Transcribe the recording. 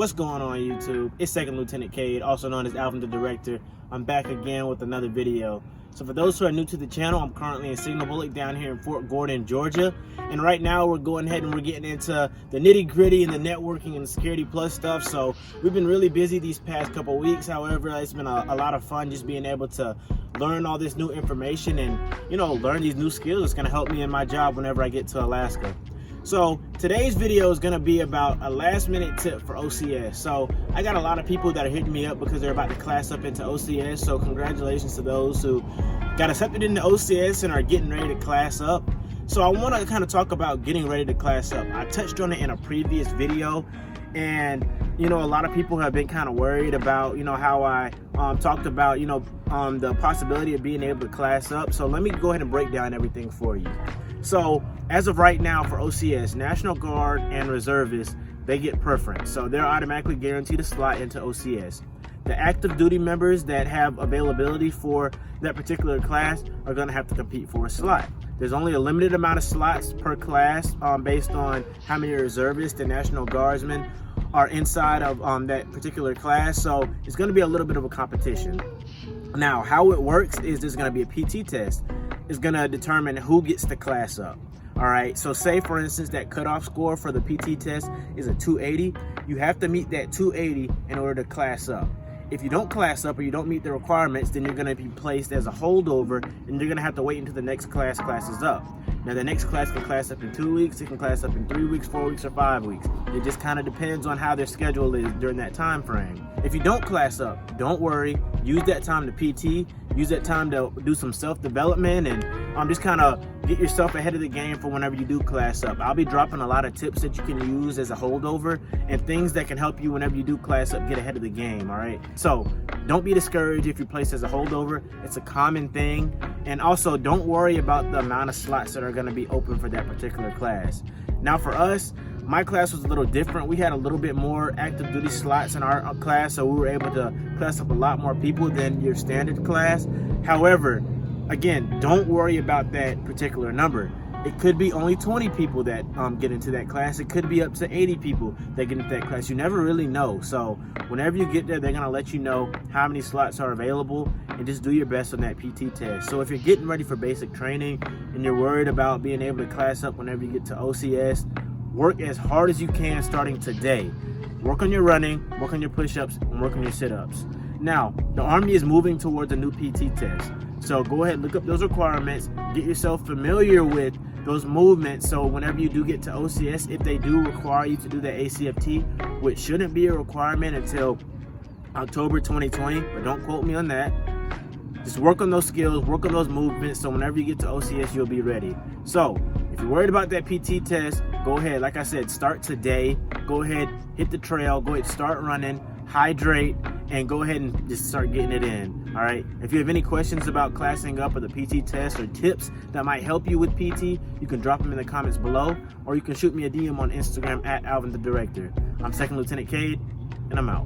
What's going on YouTube? It's Second Lieutenant Cade, also known as Alvin the Director. I'm back again with another video. So for those who are new to the channel, I'm currently in Signal Bullock down here in Fort Gordon, Georgia. And right now we're going ahead and we're getting into the nitty gritty and the networking and the Security Plus stuff. So we've been really busy these past couple weeks. However, it's been a lot of fun just being able to learn all this new information and, learn these new skills. It's gonna help me in my job whenever I get to Alaska. So today's video is going to be about a last minute tip for OCS. So I got a lot of people that are hitting me up because they're about to class up into OCS. So congratulations to those who got accepted into OCS and are getting ready to class up. So I want to kind of talk about getting ready to class up. I touched on it in a previous video, and a lot of people have been kind of worried about how I talked about the possibility of being able to class up. So let me go ahead and break down everything for you. So as of right now for OCS, National Guard and Reservists, they get preference. So they're automatically guaranteed a slot into OCS. The active duty members that have availability for that particular class are going to have to compete for a slot. There's only a limited amount of slots per class based on how many reservists and National Guardsmen are inside of that particular class. So it's going to be a little bit of a competition. Now, how it works is there's going to be a PT test. It's going to determine who gets to class up. All right, so say for instance that cutoff score for the PT test is a 280. You have to meet that 280 in order to class up. If you don't class up or you don't meet the requirements, then you're going to be placed as a holdover, and you're going to have to wait until the next class classes up. Now the next class can class up in 2 weeks, it can class up in 3 weeks, 4 weeks, or 5 weeks. It just kind of depends on how their schedule is during that time frame. If you don't class up, don't worry. Use that time to PT, use that time to do some self-development, and just kind of get yourself ahead of the game for whenever you do class up. I'll be dropping a lot of tips that you can use as a holdover and things that can help you whenever you do class up get ahead of the game, all right? So don't be discouraged if you're placed as a holdover. It's a common thing. And also don't worry about the amount of slots that are going to be open for that particular class. Now for us, my class was a little different. We had a little bit more active duty slots in our class, so we were able to class up a lot more people than your standard class. However, again, don't worry about that particular number. It could be only 20 people that get into that class. It could be up to 80 people that get into that class. You never really know. So whenever you get there, they're going to let you know how many slots are available, and just do your best on that PT test. So if you're getting ready for basic training and you're worried about being able to class up whenever you get to OCS, work as hard as you can starting today. Work on your running, work on your push-ups, and work on your sit-ups. Now, the Army is moving towards a new PT test. So go ahead, look up those requirements, get yourself familiar with those movements, so whenever you do get to OCS, if they do require you to do the ACFT, which shouldn't be a requirement until October 2020, but don't quote me on that. Just work on those skills, work on those movements, so whenever you get to OCS, you'll be ready. So if you're worried about that PT test, go ahead, like I said, start today. Go ahead, hit the trail, go ahead, start running, hydrate, and go ahead and just start getting it in. All right, if you have any questions about classing up or the PT test or tips that might help you with PT, you can drop them in the comments below, or you can shoot me a DM on Instagram at AlvinTheDirector. I'm Second Lieutenant Cade, and I'm out.